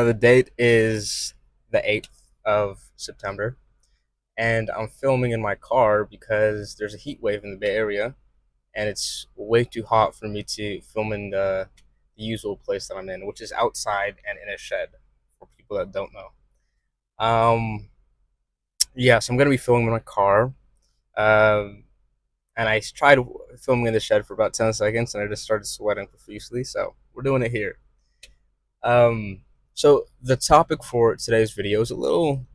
The date is the 8th of September, and I'm filming in my car because there's a heat wave in the Bay Area, and it's way too hot for me to film in the usual place that I'm in, which is outside and in a shed, for people that don't know. Um, yeah, so I'm going to be filming in my car, um, and I tried filming in the shed for about 10 seconds, and I just started sweating profusely, so we're doing it here. Um, so the topic for today's video is a little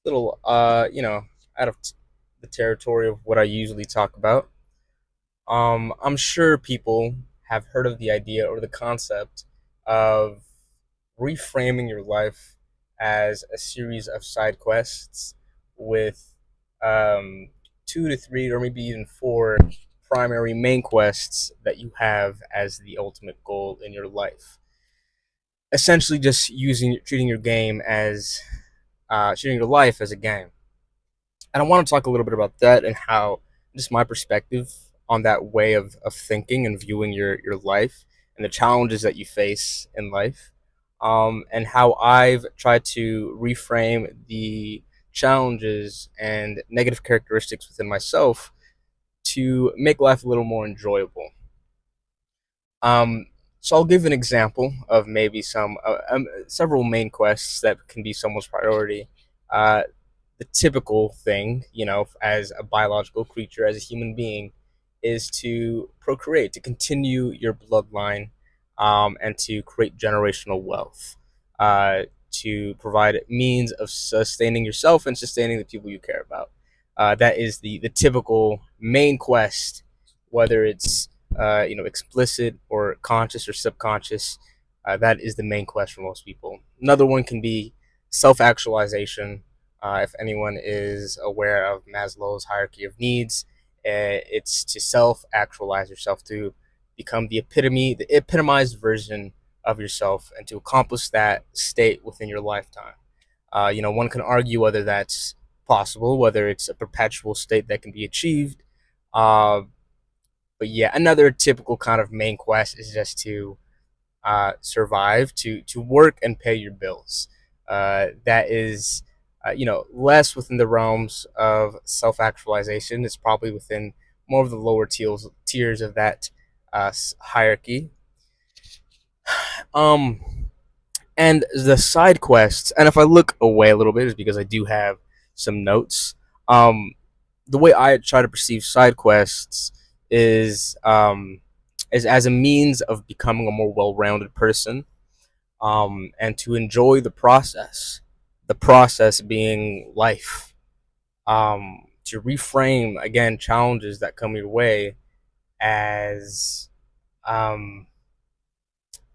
out of the territory of what I usually talk about. I'm sure people have heard of the idea or the concept of reframing your life as a series of side quests with um, two to three or maybe even four primary main quests that you have as the ultimate goal in your life. Essentially, just treating your game as treating your life as a game. And I want to talk a little bit about that and how just my perspective on that way of thinking and viewing your life and the challenges that you face in life, and how I've tried to reframe the challenges and negative characteristics within myself to make life a little more enjoyable. Um, so I'll give an example of maybe several main quests that can be someone's priority. Uh, the typical thing, as a biological creature, as a human being, is to procreate, to continue your bloodline, and to create generational wealth, to provide means of sustaining yourself and sustaining the people you care about. That is the typical main quest, whether it's explicit or conscious or subconscious. That is the main quest for most people. Another one can be self-actualization. If anyone is aware of Maslow's hierarchy of needs, it's to self-actualize yourself, to become the epitomized version of yourself, and to accomplish that state within your lifetime. One can argue whether that's possible, whether it's a perpetual state that can be achieved. Uh, but yeah, another typical kind of main quest is just to survive, to work and pay your bills. That is, less within the realms of self actualization. It's probably within more of the lower tiers of that hierarchy. Um, and the side quests. And if I look away a little bit, is because I do have some notes. Um, the way I try to perceive side quests is is as a means of becoming a more well-rounded person, and to enjoy the process. The process being life. To reframe again challenges that come your way as um,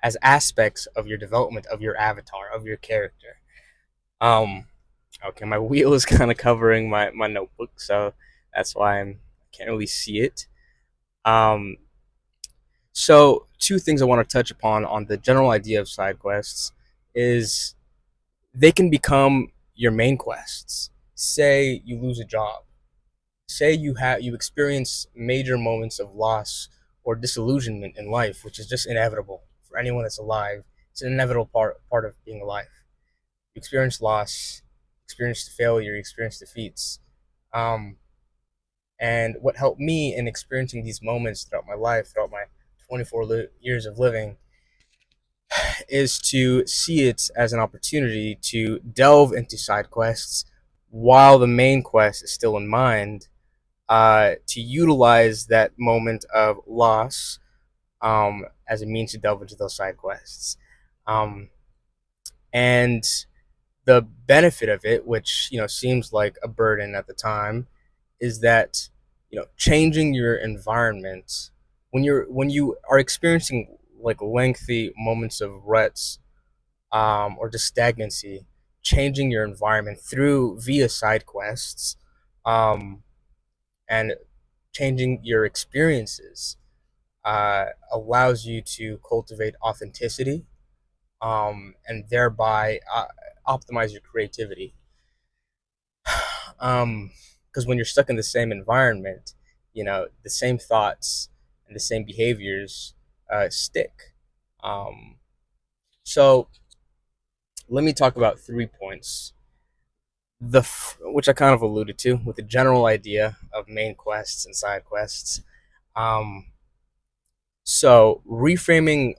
as aspects of your development of your avatar of your character. Um, okay, my wheel is kind of covering my notebook, so that's why I can't really see it. Um, so two things I want to touch upon on the general idea of side quests is they can become your main quests. Say you lose a job. Say you experience major moments of loss or disillusionment in life, which is just inevitable for anyone that's alive. It's an inevitable part of being alive. You experience loss, experience failure, experience defeats. Um, and what helped me in experiencing these moments throughout my life, throughout my 24 years of living, is to see it as an opportunity to delve into side quests while the main quest is still in mind, to utilize that moment of loss, as a means to delve into those side quests. Um, and the benefit of it, which seems like a burden at the time, is that changing your environment when you are experiencing like lengthy moments of ruts, or just stagnancy, changing your environment through via side quests, um, and changing your experiences, allows you to cultivate authenticity, and thereby optimize your creativity. Because when you're stuck in the same environment, the same thoughts and the same behaviors stick. Um, so let me talk about 3 points. Which I kind of alluded to with the general idea of main quests and side quests. Um, so reframing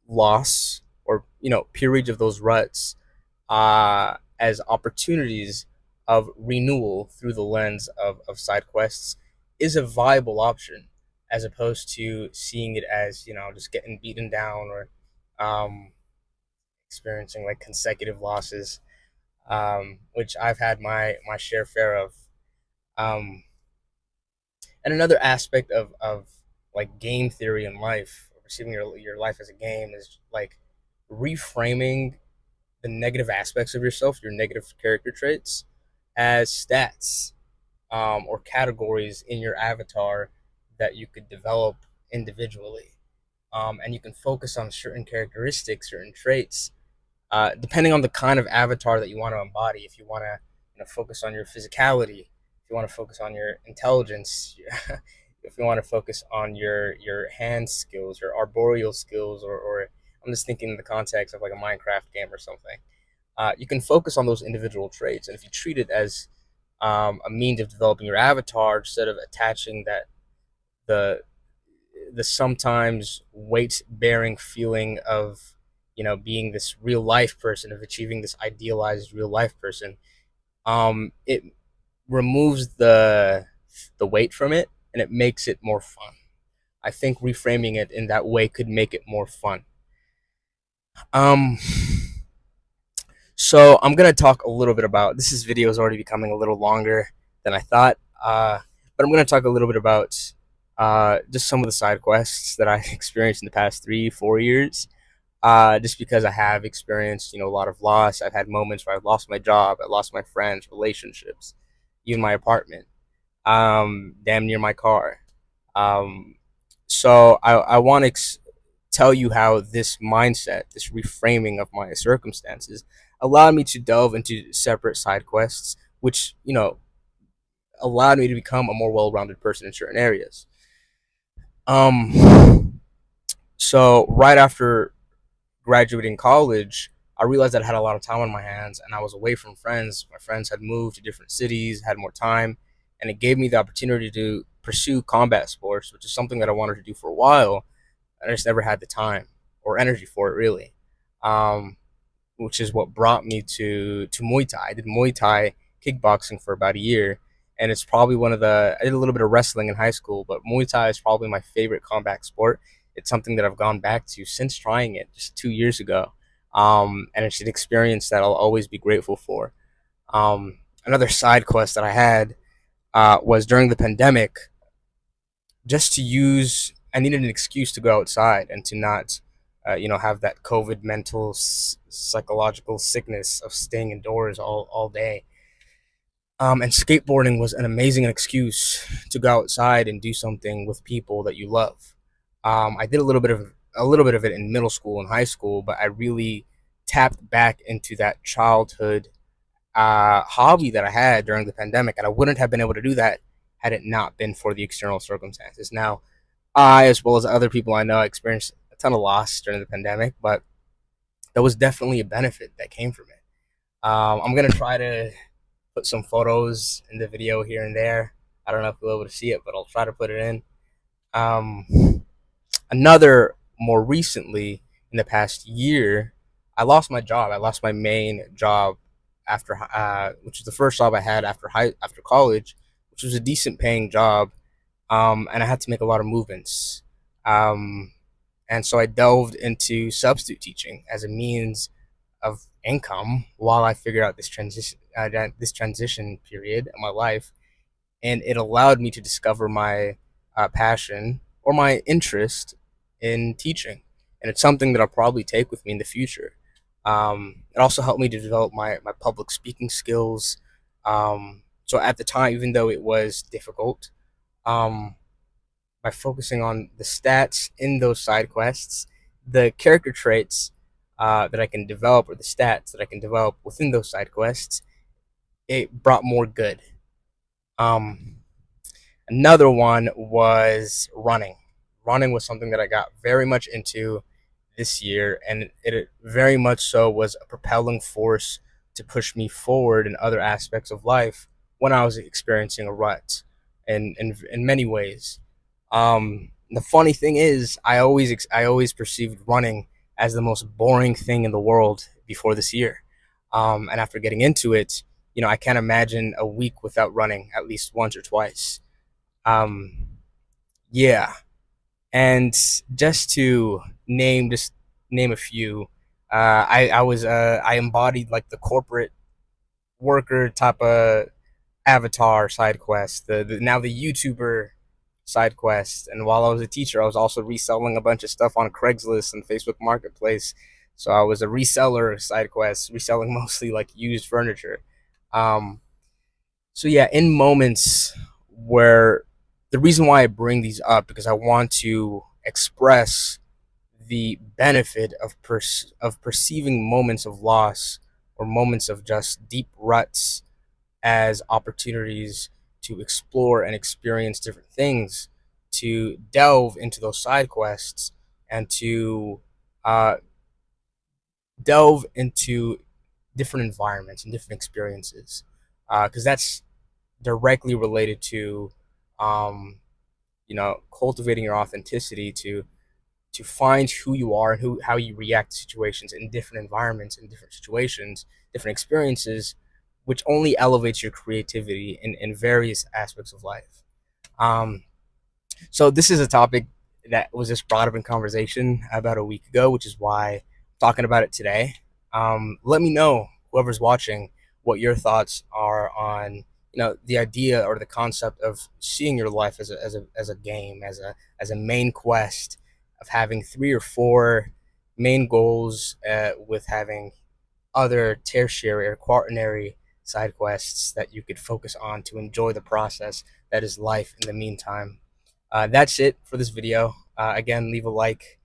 loss, or periods of those ruts, as opportunities of renewal through the lens of side quests is a viable option, as opposed to seeing it as just getting beaten down, or um, experiencing like consecutive losses, which I've had my share fair of. Um, and another aspect of like game theory in life, or perceiving your life as a game, is like reframing the negative aspects of yourself, your negative character traits, as stats, or categories in your avatar that you could develop individually. And you can focus on certain characteristics, certain traits, depending on the kind of avatar that you want to embody. If you want to focus on your physicality, if you want to focus on your intelligence, if you want to focus on your hand skills, your arboreal skills, or I'm just thinking in the context of like a Minecraft game or something. You can focus on those individual traits, and if you treat it as a means of developing your avatar, instead of attaching that the the sometimes weight bearing feeling of being this real life person, of achieving this idealized real life person, it removes the weight from it, and it makes it more fun. I think reframing it in that way could make it more fun. um So I'm gonna talk a little bit about this. Video is already becoming a little longer than I thought, but I'm gonna talk a little bit about just some of the side quests that I experienced in the past 3-4 years. Just because I have experienced a lot of loss. I've had moments where I've lost my job, I lost my friends, relationships, even my apartment, damn near my car. Um, so I want to tell you how this mindset, this reframing of my circumstances, allowed me to delve into separate side quests, which allowed me to become a more well-rounded person in certain areas. Um, so right after graduating college, I realized that I had a lot of time on my hands, and I was away from friends. My friends had moved to different cities, had more time, and it gave me the opportunity to pursue combat sports, which is something that I wanted to do for a while. I just never had the time or energy for it, really. Um, which is what brought me to Muay Thai. I did Muay Thai kickboxing for about a year, and it's probably one of the. I did a little bit of wrestling in high school, but Muay Thai is probably my favorite combat sport. It's something that I've gone back to since trying it just 2 years ago, and it's an experience that I'll always be grateful for. Another side quest that I had was during the pandemic, just to use. I needed an excuse to go outside and to not, have that COVID mental psychological sickness of staying indoors all day. And skateboarding was an amazing excuse to go outside and do something with people that you love. I did a little bit of it in middle school and high school, but I really tapped back into that childhood hobby that I had during the pandemic, and I wouldn't have been able to do that had it not been for the external circumstances. Now, I, as well as other people I know, experienced a ton of loss during the pandemic, but there was definitely a benefit that came from it. I'm gonna try to put some photos in the video here and there. I don't know if you'll be able to see it, but I'll try to put it in. Um, Another, more recently, in the past year, I lost my job. I lost my main job after, which was the first job I had after college, which was a decent paying job, and I had to make a lot of movements. Um, and so I delved into substitute teaching as a means of income while I figured out this transition period in my life, and it allowed me to discover my passion, or my interest in teaching, and it's something that I'll probably take with me in the future. It also helped me to develop my public speaking skills. So at the time, even though it was difficult, um, by focusing on the stats in those side quests, the character traits that I can develop, or the stats that I can develop within those side quests, it brought more good. Um, Another one was running. Running was something that I got very much into this year, and it very much so was a propelling force to push me forward in other aspects of life when I was experiencing a rut, in many ways. The funny thing is, I always perceived running as the most boring thing in the world before this year, and after getting into it, I can't imagine a week without running at least once or twice. Um, yeah, and just name a few, I embodied like the corporate worker type of avatar side quest, the now the YouTuber side quest, and while I was a teacher, I was also reselling a bunch of stuff on Craigslist and Facebook Marketplace. So I was a reseller side quest, reselling mostly like used furniture. Um, so yeah, in moments where the reason why I bring these up because I want to express the benefit of perceiving moments of loss or moments of just deep ruts as opportunities to explore and experience different things, to delve into those side quests, and to uh, delve into different environments and different experiences, because that's directly related to um, cultivating your authenticity to find who you are and how you react to situations in different environments, in different situations, different experiences, which only elevates your creativity in various aspects of life. Um, so this is a topic that was just brought up in conversation about a week ago, which is why I'm talking about it today. Let me know, whoever's watching, what your thoughts are on the idea or the concept of seeing your life as a game, as a main quest, of having three or four main goals, with having other tertiary or quaternary side quests that you could focus on to enjoy the process that is life in the meantime. That's it for this video. Again, leave a like.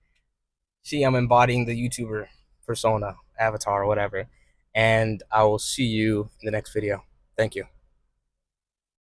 See, I'm embodying the YouTuber persona, avatar, or whatever. And I will see you in the next video. Thank you.